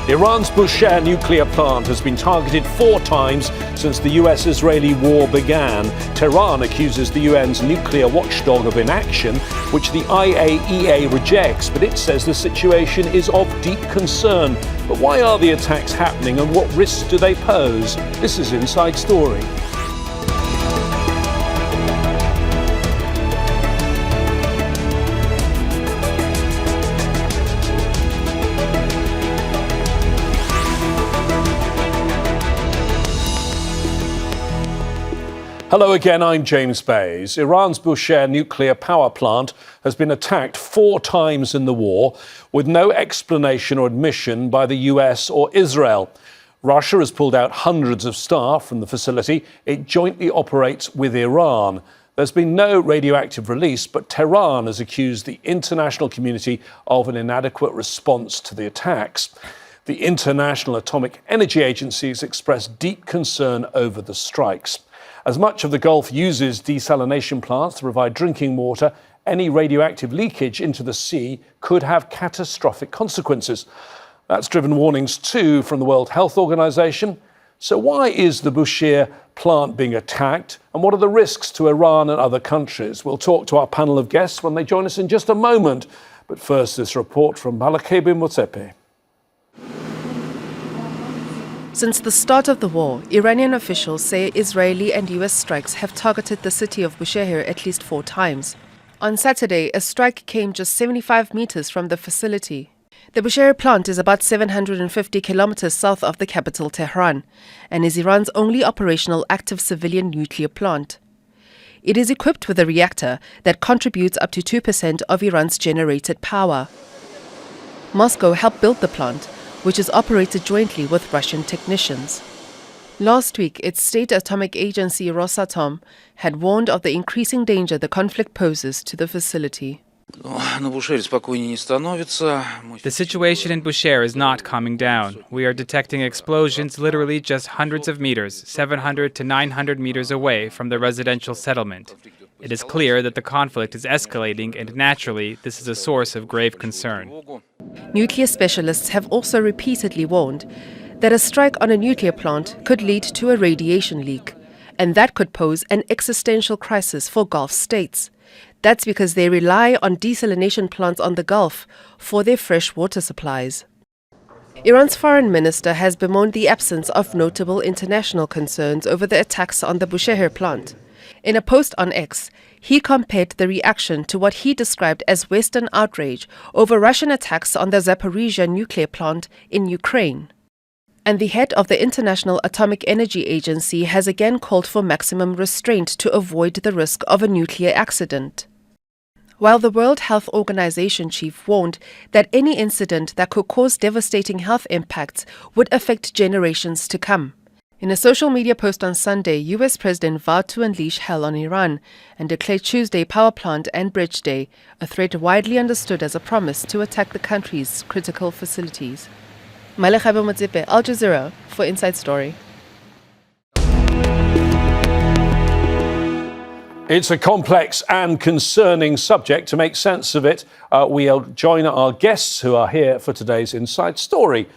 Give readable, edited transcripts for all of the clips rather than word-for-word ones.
Iran's Bushehr nuclear plant has been targeted 4 times since the US-Israeli war began. Tehran accuses the UN's nuclear watchdog of inaction, which the IAEA rejects, but it says the situation is of deep concern. But why are the attacks happening and what risks do they pose? This is Inside Story. Hello again, I'm James Bays. Iran's Bushehr nuclear power plant has been attacked 4 times in the war, with no explanation or admission by the US or Israel. Russia has pulled out hundreds of staff from the facility it jointly operates with Iran. There's been no radioactive release, but Tehran has accused the international community of an inadequate response to the attacks. The International Atomic Energy Agency has expressed deep concern over the strikes. As much of the Gulf uses desalination plants to provide drinking water, any radioactive leakage into the sea could have catastrophic consequences. That's driven warnings too from the World Health Organization. So why is the Bushehr plant being attacked, and what are the risks to Iran and other countries? We'll talk to our panel of guests when they join us in just a moment. But first, this report from Malakebe Motsepe. Since the start of the war, Iranian officials say Israeli and US strikes have targeted the city of Bushehr at least 4 times. On Saturday, a strike came just 75 meters from the facility. The Bushehr plant is about 750 kilometers south of the capital Tehran and is Iran's only operational active civilian nuclear plant. It is equipped with a reactor that contributes up to 2% of Iran's generated power. Moscow helped build the plant, which is operated jointly with Russian technicians. Last week, its state atomic agency Rosatom had warned of the increasing danger the conflict poses to the facility. The situation in Bushehr is not calming down. We are detecting explosions literally just hundreds of meters, 700 to 900 meters away from the residential settlement. It is clear that the conflict is escalating, and naturally, this is a source of grave concern. Nuclear specialists have also repeatedly warned that a strike on a nuclear plant could lead to a radiation leak, and that could pose an existential crisis for Gulf states. That's because they rely on desalination plants on the Gulf for their fresh water supplies. Iran's foreign minister has bemoaned the absence of notable international concerns over the attacks on the Bushehr plant. In a post on X, he compared the reaction to what he described as Western outrage over Russian attacks on the Zaporizhia nuclear plant in Ukraine. And the head of the International Atomic Energy Agency has again called for maximum restraint to avoid the risk of a nuclear accident. While the World Health Organization chief warned that any incident that could cause devastating health impacts would affect generations to come. In a social media post on Sunday, US President vowed to unleash hell on Iran and declared Tuesday Power Plant and Bridge Day, a threat widely understood as a promise to attack the country's critical facilities. Malakebe Motsepe, Al Jazeera, for Inside Story. It's a complex and concerning subject. To make sense of it, we'll join our guests who are here for today's Inside Story.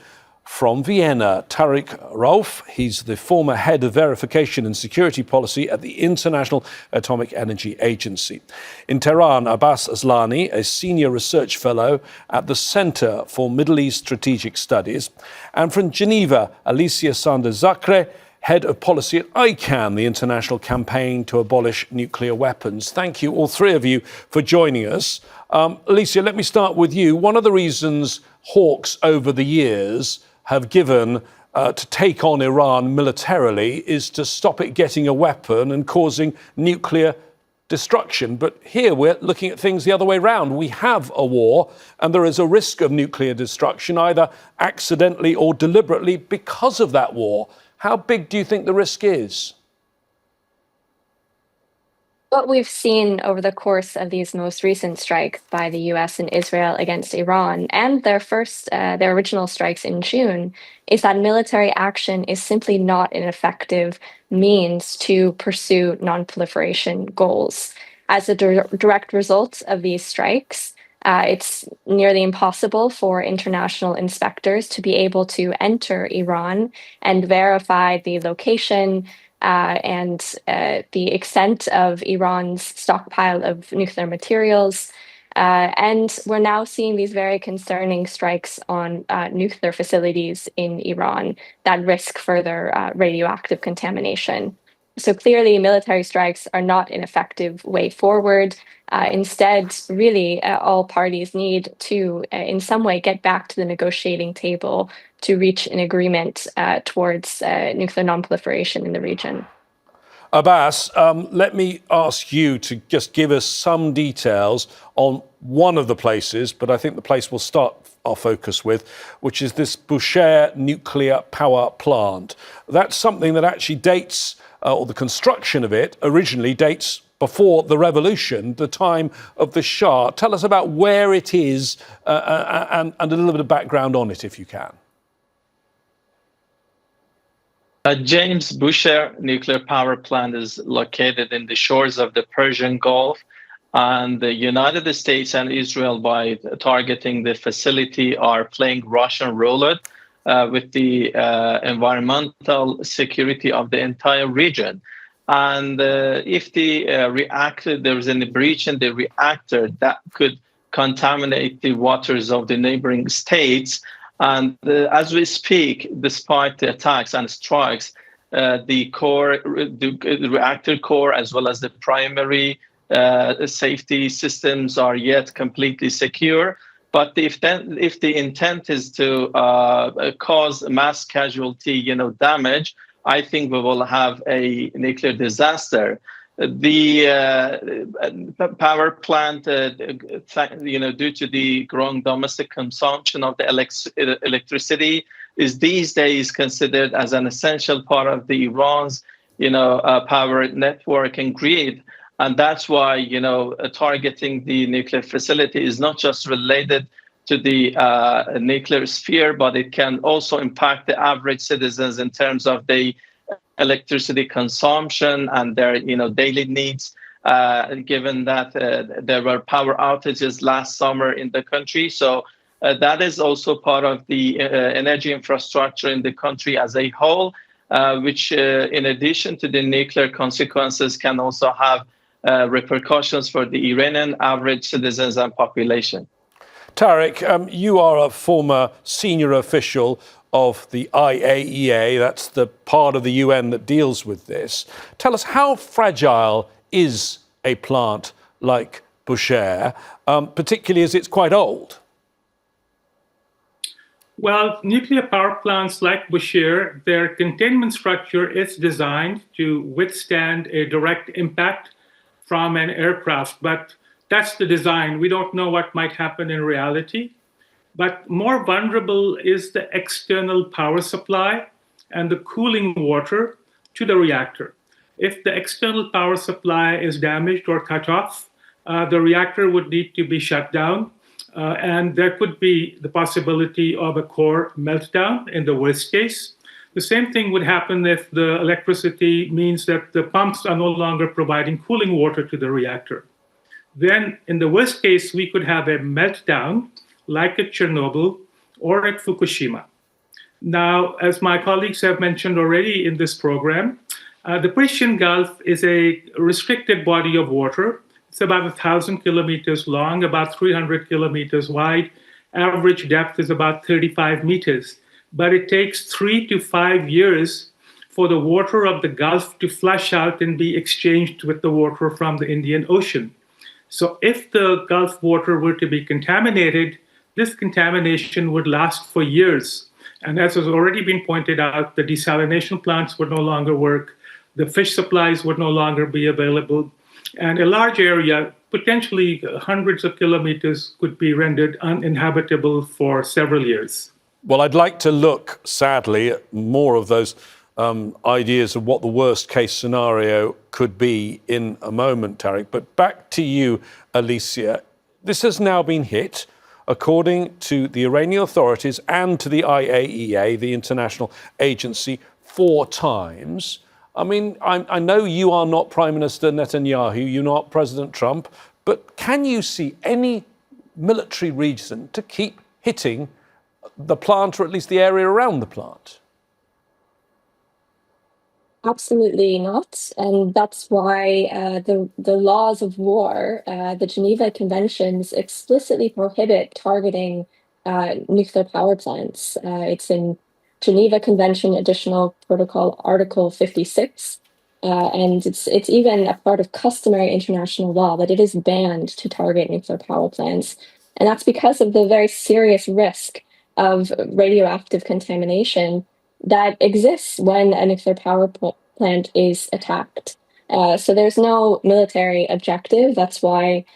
From Vienna, Tariq Rauf, he's the former head of verification and security policy at the International Atomic Energy Agency. In Tehran, Aslani, a senior research fellow at the Center for Middle East Strategic Studies. And from Geneva, Alicia Sanders-Zakre, head of policy at ICANN, the international campaign to abolish nuclear weapons. Thank you, all 3 of you, for joining us. Alicia, let me start with you. One of the reasons hawks over the years have given to take on Iran militarily is to stop it getting a weapon and causing nuclear destruction. But here we're looking at things the other way around. We have a war and there is a risk of nuclear destruction, either accidentally or deliberately, because of that war. How big do you think the risk is? What we've seen over the course of these most recent strikes by the US and Israel against Iran, and their original strikes in June, is that military action is simply not an effective means to pursue non-proliferation goals. As a direct result of these strikes, It's nearly impossible for international inspectors to be able to enter Iran and verify the location and the extent of Iran's stockpile of nuclear materials. And we're now seeing these very concerning strikes on nuclear facilities in Iran that risk further radioactive contamination. So clearly, military strikes are not an effective way forward. Instead, really, all parties need to, in some way, get back to the negotiating table to reach an agreement towards nuclear nonproliferation in the region. Abbas, let me ask you to just give us some details on one of the places, but I think the place we'll start our focus with, which is this Bushehr nuclear power plant. That's something that actually dates, or the construction of it originally dates before the revolution, the time of the Shah. Tell us about where it is and a little bit of background on it, if you can. James Bushehr nuclear power plant is located in the shores of the Persian Gulf, and the United States and Israel, by targeting the facility, are playing Russian roulette with the environmental security of the entire region. And if the reactor, there is any breach in the reactor, that could contaminate the waters of the neighboring states. And as we speak, despite the attacks and strikes, the reactor core, as well as the primary safety systems, are yet completely secure. But if the intent is to cause mass casualty, damage, I think we will have a nuclear disaster. The power plant, due to the growing domestic consumption of the electricity, is these days considered as an essential part of the Iran's, power network and grid. And that's why, targeting the nuclear facility is not just related to the nuclear sphere, but it can also impact the average citizens in terms of the electricity consumption and their daily needs, given that there were power outages last summer in the country. So that is also part of the energy infrastructure in the country as a whole, which in addition to the nuclear consequences can also have repercussions for the Iranian average citizens and population. Tariq, you are a former senior official of the IAEA, that's the part of the UN that deals with this. Tell us, how fragile is a plant like Bushehr, particularly as it's quite old? Well, nuclear power plants like Bushehr, their containment structure is designed to withstand a direct impact from an aircraft, but that's the design. We don't know what might happen in reality. But more vulnerable is the external power supply and the cooling water to the reactor. If the external power supply is damaged or cut off, the reactor would need to be shut down. And there could be the possibility of a core meltdown in the worst case. The same thing would happen if the electricity means that the pumps are no longer providing cooling water to the reactor. Then in the worst case, we could have a meltdown like at Chernobyl or at Fukushima. Now, as my colleagues have mentioned already in this program, the Persian Gulf is a restricted body of water. It's about 1,000 kilometers long, about 300 kilometers wide. Average depth is about 35 meters. But it takes 3 to 5 years for the water of the Gulf to flush out and be exchanged with the water from the Indian Ocean. So if the Gulf water were to be contaminated, this contamination would last for years. And as has already been pointed out, the desalination plants would no longer work, the fish supplies would no longer be available, and a large area, potentially hundreds of kilometers, could be rendered uninhabitable for several years. Well, I'd like to look, sadly, at more of those ideas of what the worst case scenario could be in a moment, Tariq. But back to you, Alicia. This has now been hit, according to the Iranian authorities and to the IAEA, the international agency, 4 times. I mean, I know you are not Prime Minister Netanyahu, you're not President Trump, but can you see any military reason to keep hitting the plant, or at least the area around the plant? Absolutely not. And that's why the laws of war, the Geneva Conventions, explicitly prohibit targeting nuclear power plants. It's in Geneva Convention Additional Protocol Article 56. And it's even a part of customary international law that it is banned to target nuclear power plants. And that's because of the very serious risk of radioactive contamination that exists when a nuclear power plant is attacked. So there's no military objective. That's why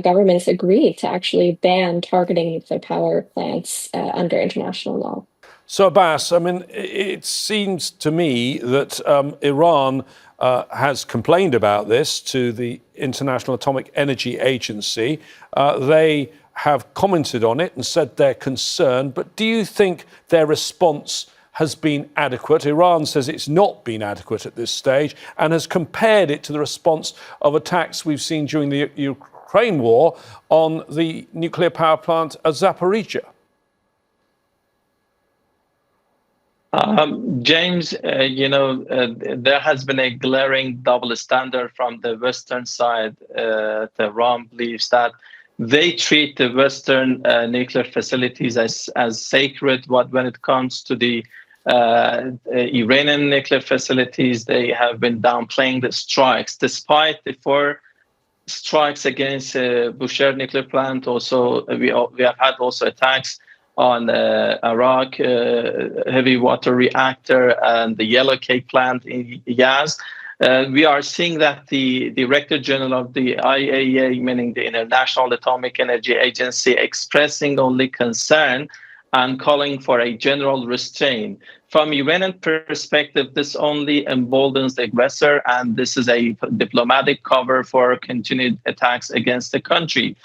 governments agreed to actually ban targeting nuclear power plants under international law. So, Abbas, I mean, it seems to me that Iran has complained about this to the International Atomic Energy Agency. They have commented on it and said they're concerned. But do you think their response has been adequate? Iran says it's not been adequate at this stage and has compared it to the response of attacks we've seen during the Ukraine war on the nuclear power plant at Zaporizhzhia. James, there has been a glaring double standard from the Western side. Tehran believes that they treat the Western nuclear facilities as sacred. When it comes to the Iranian nuclear facilities, they have been downplaying the strikes, despite the 4 strikes against Bushehr nuclear plant. Also, we have had also attacks on Iraq heavy water reactor and the yellow cake plant in Yaz. We are seeing that the Director General of the IAEA, meaning the International Atomic Energy Agency, expressing only concern and calling for a general restraint. From Iranian perspective, this only emboldens the aggressor, and this is a diplomatic cover for continued attacks against the country.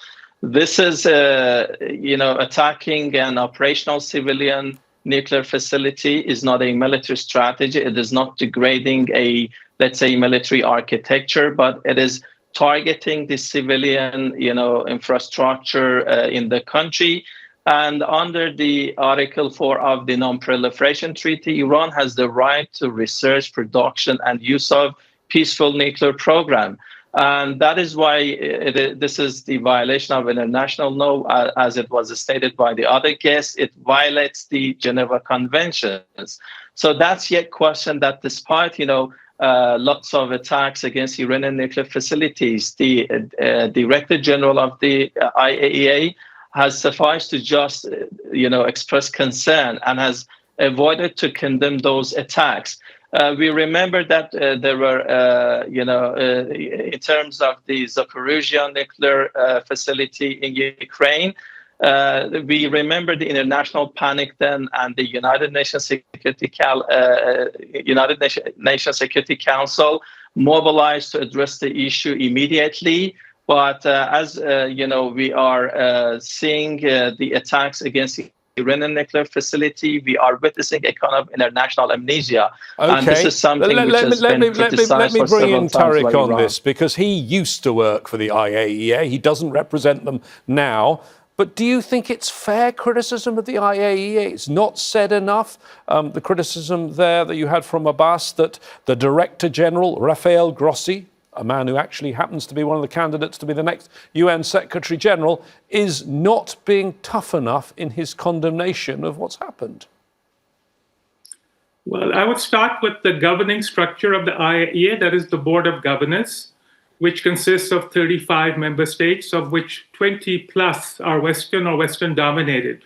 This is, attacking an operational civilian nuclear facility is not a military strategy. It is not degrading a, let's say, military architecture, but it is targeting the civilian, infrastructure in the country. And under the Article 4 of the Non-Proliferation Treaty, Iran has the right to research, production, and use of peaceful nuclear program. And that is why this is the violation of international law, as it was stated by the other guests. It violates the Geneva Conventions. So that's yet question that despite, lots of attacks against Iranian nuclear facilities, the Director General of the IAEA has sufficed to just, express concern and has avoided to condemn those attacks. We remember that there were, in terms of the Zaporizhzhia nuclear facility in Ukraine, we remember the international panic then, and the United Nations Security Council mobilized to address the issue immediately. But as we are seeing the attacks against the Iranian nuclear facility, we are witnessing a kind of international amnesia. Okay. And this is something which has been criticized let me for bring in several times Tariq by on Iran. this, because he used to work for the IAEA. He doesn't represent them now. But do you think it's fair criticism of the IAEA? It's not said enough. The criticism there that you had from Abbas, that the Director General, Rafael Grossi, a man who actually happens to be one of the candidates to be the next UN Secretary General, is not being tough enough in his condemnation of what's happened. Well, I would start with the governing structure of the IAEA, that is the Board of Governors, which consists of 35 member states, of which 20 plus are Western or Western dominated.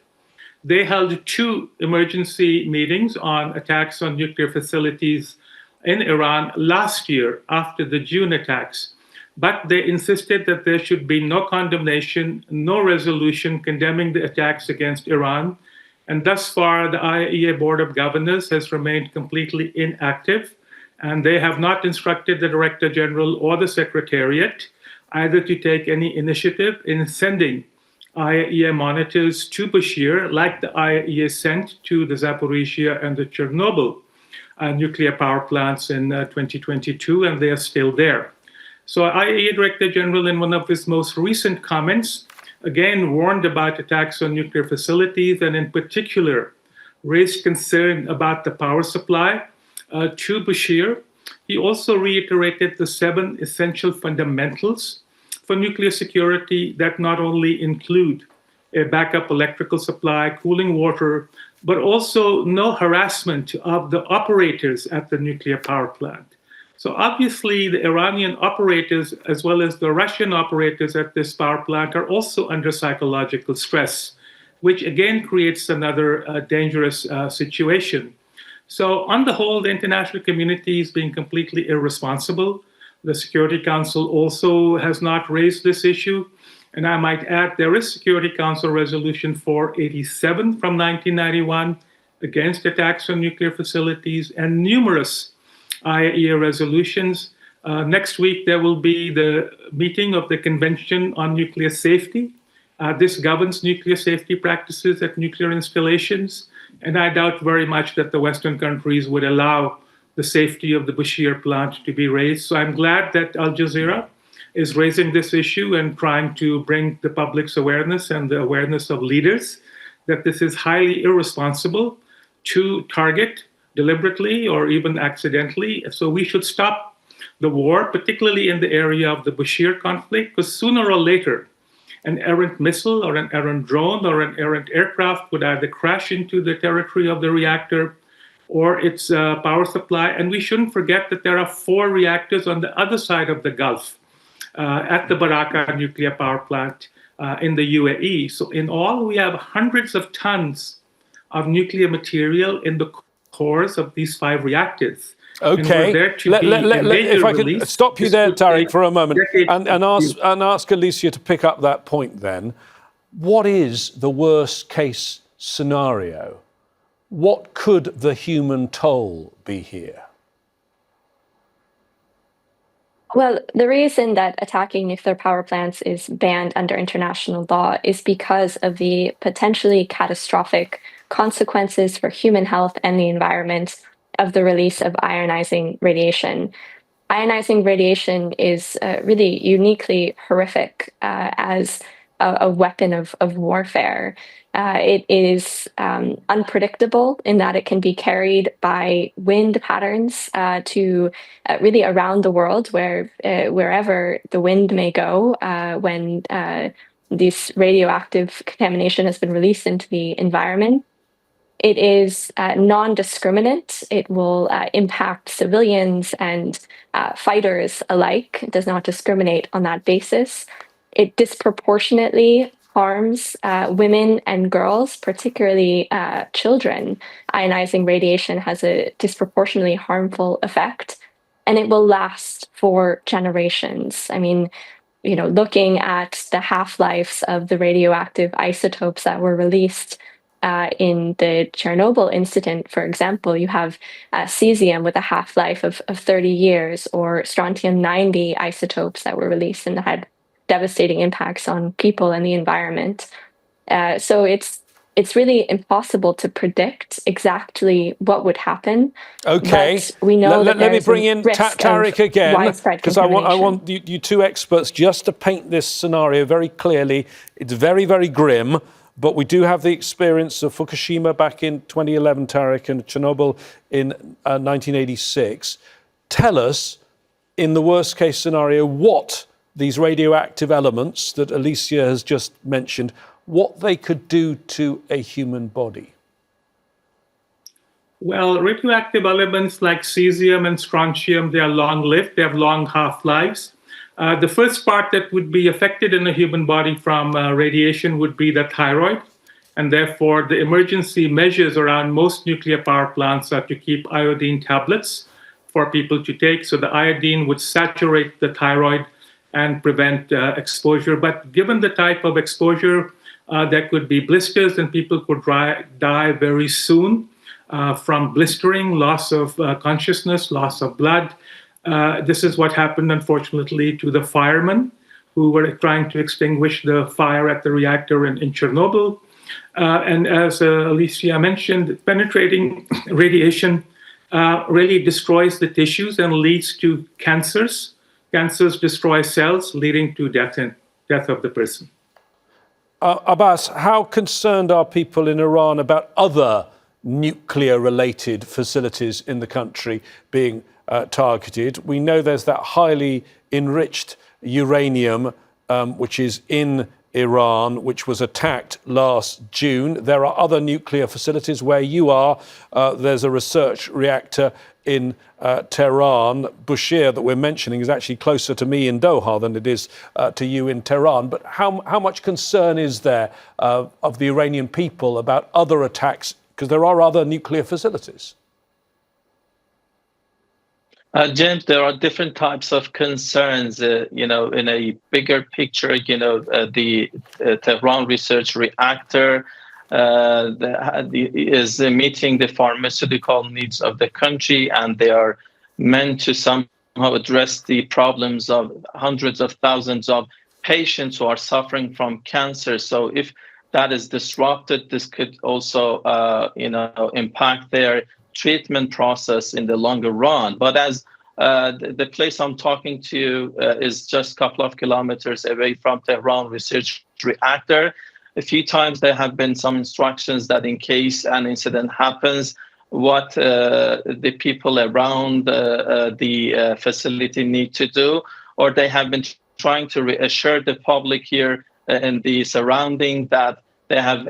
They held 2 emergency meetings on attacks on nuclear facilities in Iran last year after the June attacks. But they insisted that there should be no condemnation, no resolution condemning the attacks against Iran. And thus far, the IAEA Board of Governors has remained completely inactive. And they have not instructed the Director General or the Secretariat either to take any initiative in sending IAEA monitors to Bushehr, like the IAEA sent to the Zaporizhzhia and the Chernobyl nuclear power plants in 2022, and they are still there. So IAEA Director General, in one of his most recent comments, again warned about attacks on nuclear facilities and in particular raised concern about the power supply to Bushehr. He also reiterated the 7 essential fundamentals for nuclear security that not only include a backup electrical supply, cooling water, but also no harassment of the operators at the nuclear power plant. So obviously the Iranian operators as well as the Russian operators at this power plant are also under psychological stress, which again creates another dangerous situation. So on the whole, the international community is being completely irresponsible. The Security Council also has not raised this issue. And I might add, there is Security Council Resolution 487 from 1991 against attacks on nuclear facilities and numerous IAEA resolutions. Next week, there will be the meeting of the Convention on Nuclear Safety. This governs nuclear safety practices at nuclear installations. And I doubt very much that the Western countries would allow the safety of the Bushehr plant to be raised. So I'm glad that Al Jazeera is raising this issue and trying to bring the public's awareness and the awareness of leaders that this is highly irresponsible to target deliberately or even accidentally. So we should stop the war, particularly in the area of the Bushehr conflict, because sooner or later, an errant missile or an errant drone or an errant aircraft would either crash into the territory of the reactor or its power supply. And we shouldn't forget that there are 4 reactors on the other side of the Gulf at the Baraka nuclear power plant in the UAE. So in all, we have hundreds of tons of nuclear material in the cores of these 5 reactors. Okay, if I could stop you there, Tariq, for a moment and ask Alicia to pick up that point then. What is the worst case scenario? What could the human toll be here? Well, the reason that attacking nuclear power plants is banned under international law is because of the potentially catastrophic consequences for human health and the environment of the release of ionizing radiation. Ionizing radiation is really uniquely horrific as a weapon of warfare. It is unpredictable in that it can be carried by wind patterns to really around the world, wherever the wind may go when this radioactive contamination has been released into the environment. It is non-discriminate. It will impact civilians and fighters alike. It does not discriminate on that basis. It disproportionately harms women and girls, particularly children. Ionizing radiation has a disproportionately harmful effect, and it will last for generations. I mean, looking at the half-lives of the radioactive isotopes that were released in the Chernobyl incident, for example, you have cesium with a half-life of 30 years, or strontium-90 isotopes that were released and had devastating impacts on people and the environment. So it's really impossible to predict exactly what would happen. Okay, but we know let me bring in Tariq again, because I want you 2 experts just to paint this scenario very clearly. It's very, very grim. But we do have the experience of Fukushima back in 2011, Tariq, and Chernobyl in 1986. Tell us, in the worst case scenario, what these radioactive elements that Alicia has just mentioned, what they could do to a human body. Well, radioactive elements like cesium and strontium, they are long-lived, they have long half-lives. The first part that would be affected in the human body from radiation would be the thyroid. And therefore, the emergency measures around most nuclear power plants are to keep iodine tablets for people to take. So the iodine would saturate the thyroid and prevent exposure. But given the type of exposure, there could be blisters and people could die very soon from blistering, loss of consciousness, loss of blood. This is what happened, unfortunately, to the firemen who were trying to extinguish the fire at the reactor in Chernobyl. And as Alicia mentioned, penetrating radiation really destroys the tissues and leads to cancers. Cancers destroy cells, leading to death of the person. Abbas, how concerned are people in Iran about other nuclear-related facilities in the country being targeted? We know there's that highly enriched uranium, which is in Iran, which was attacked last June. There are other nuclear facilities where you are. There's a research reactor in Tehran. Bushehr, that we're mentioning, is actually closer to me in Doha than it is to you in Tehran. But how much concern is there of the Iranian people about other attacks? Because there are other nuclear facilities. James, there are different types of concerns. In a bigger picture, the Tehran research reactor is meeting the pharmaceutical needs of the country, and they are meant to somehow address the problems of hundreds of thousands of patients who are suffering from cancer. So if that is disrupted, this could also, impact their treatment process in the longer run. But as the place I'm talking to is just a couple of kilometers away from Tehran research reactor. A few times there have been some instructions that in case an incident happens, what the people around the facility need to do, or they have been trying to reassure the public here in the surrounding that they have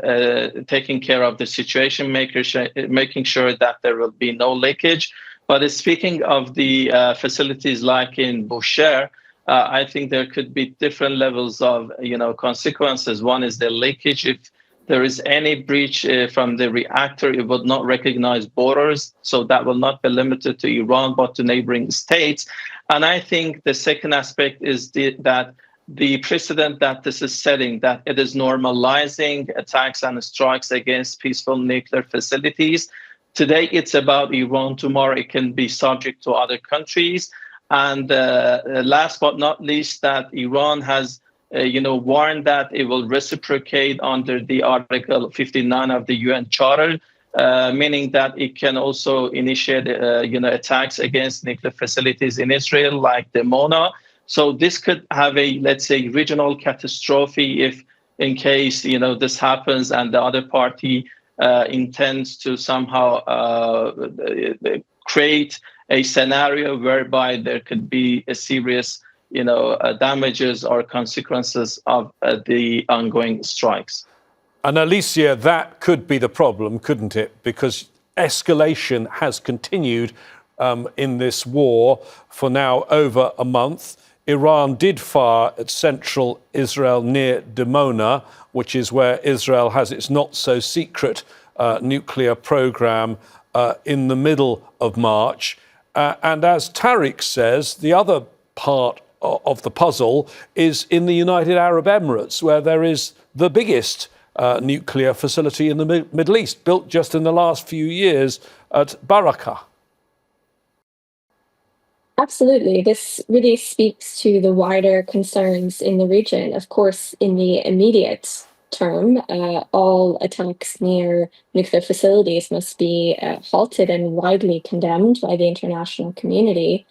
taken care of the situation, making sure that there will be no leakage. But speaking of the facilities like in Bushehr, I think there could be different levels of consequences. One is the leakage. If there is any breach from the reactor, it would not recognize borders. So that will not be limited to Iran, but to neighboring states. And I think the second aspect is that the precedent that this is setting, that it is normalizing attacks and strikes against peaceful nuclear facilities. Today, it's about Iran. Tomorrow, it can be subject to other countries. And last but not least, that Iran has, warned that it will reciprocate under the Article 59 of the UN Charter, meaning that it can also initiate, attacks against nuclear facilities in Israel, like the Mona. So this could have a, let's say, regional catastrophe if, in case, this happens and the other party intends to somehow create a scenario whereby there could be a serious, damages or consequences of the ongoing strikes. And Alicia, that could be the problem, couldn't it? Because escalation has continued in this war for now over a month. Iran did fire at central Israel near Dimona, which is where Israel has its not-so-secret nuclear program in the middle of March. And as Tariq says, the other part of the puzzle is in the United Arab Emirates, where there is the biggest nuclear facility in the Middle East, built just in the last few years at Barakah. Absolutely. This really speaks to the wider concerns in the region. Of course, in the immediate term, all attacks near nuclear facilities must be halted and widely condemned by the international community.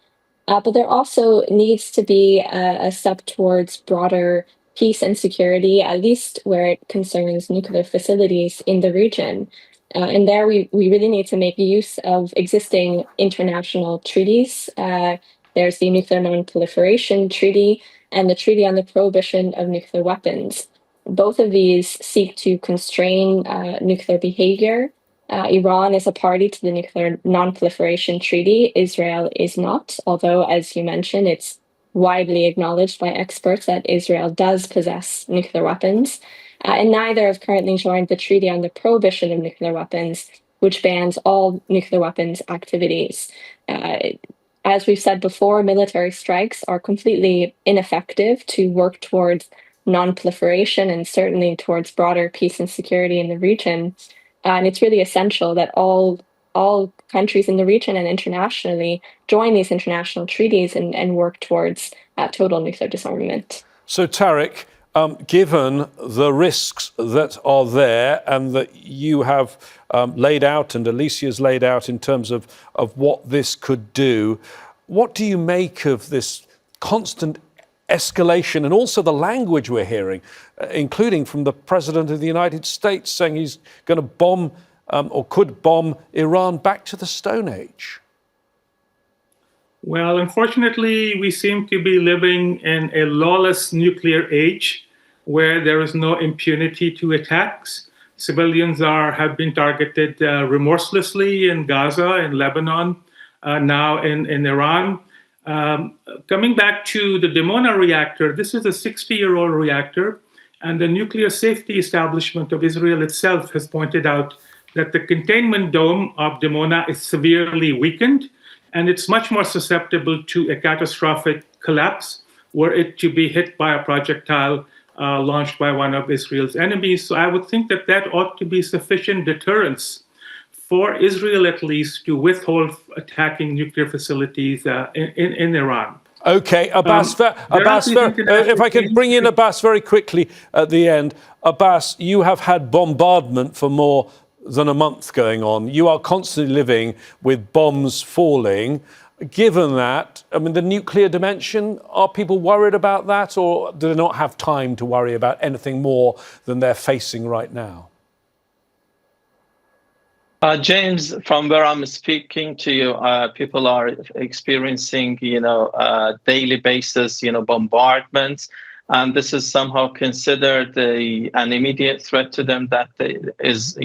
But there also needs to be a step towards broader peace and security, at least where it concerns nuclear facilities in the region. And there we really need to make use of existing international treaties. There's the Nuclear Non-Proliferation Treaty and the Treaty on the Prohibition of Nuclear Weapons. Both of these seek to constrain nuclear behavior. Iran is a party to the Nuclear Non-Proliferation Treaty. Israel is not, although, as you mentioned, it's widely acknowledged by experts that Israel does possess nuclear weapons. And neither have currently joined the Treaty on the Prohibition of Nuclear Weapons, which bans all nuclear weapons activities. As we've said before, military strikes are completely ineffective to work towards non-proliferation and certainly towards broader peace and security in the region. And it's really essential that all countries in the region and internationally join these international treaties and work towards total nuclear disarmament. So, Tariq, given the risks that are there and that you have laid out and Alicia's laid out in terms of what this could do, what do you make of this constant escalation and also the language we're hearing, including from the President of the United States saying he's going to bomb or could bomb Iran back to the Stone Age? Well, unfortunately, we seem to be living in a lawless nuclear age where there is no impunity to attacks. Civilians have been targeted remorselessly in Gaza, in Lebanon, now in Iran. Coming back to the Dimona reactor, this is a 60-year-old reactor, and the Nuclear Safety Establishment of Israel itself has pointed out that the containment dome of Dimona is severely weakened, and it's much more susceptible to a catastrophic collapse were it to be hit by a projectile launched by one of Israel's enemies. So I would think that that ought to be sufficient deterrence for Israel, at least, to withhold attacking nuclear facilities in Iran. Okay, Abbas, if I can bring in Abbas very quickly at the end. Abbas, you have had bombardment for more than a month going on. You are constantly living with bombs falling. Given that, I mean, the nuclear dimension, are people worried about that, or do they not have time to worry about anything more than they're facing right now? James, from where I'm speaking to you, people are experiencing, daily basis, bombardments, and this is somehow considered an immediate threat to them that is,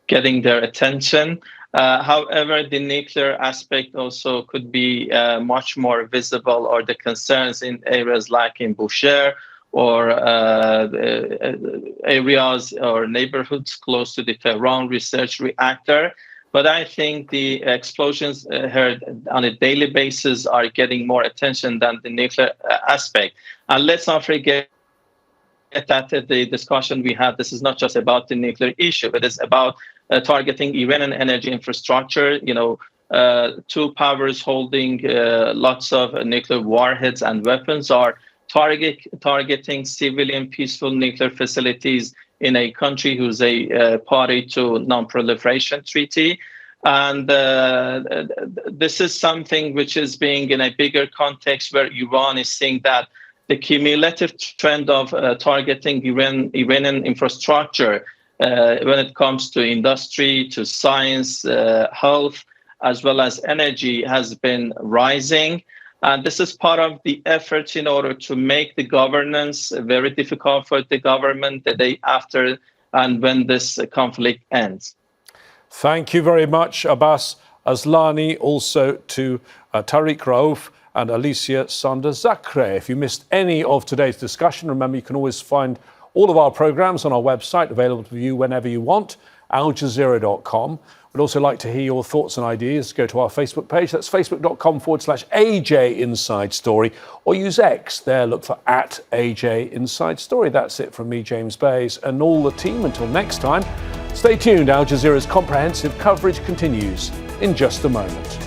getting their attention. However, the nuclear aspect also could be much more visible, or the concerns in areas like in Bushehr, or areas or neighborhoods close to the Tehran research reactor. But I think the explosions heard on a daily basis are getting more attention than the nuclear aspect. And let's not forget that the discussion we had, this is not just about the nuclear issue, it is about targeting Iranian energy infrastructure. Two powers holding lots of nuclear warheads and weapons are targeting civilian peaceful nuclear facilities in a country who's a party to non-proliferation treaty. And this is something which is being in a bigger context where Iran is seeing that the cumulative trend of targeting Iranian infrastructure when it comes to industry, to science, health, as well as energy has been rising. And this is part of the efforts in order to make the governance very difficult for the government the day after and when this conflict ends. Thank you very much, Abbas Aslani, also to Tariq, Rauf and Alicia Sanders-Zakre. If you missed any of today's discussion, remember you can always find all of our programmes on our website, available to you whenever you want, aljazeera.com. We'd also like to hear your thoughts and ideas. Go to our Facebook page. That's facebook.com/AJ Inside Story, or use X. There, look for @AJ Inside Story. That's it from me, James Bays, and all the team. Until next time, stay tuned. Al Jazeera's comprehensive coverage continues in just a moment.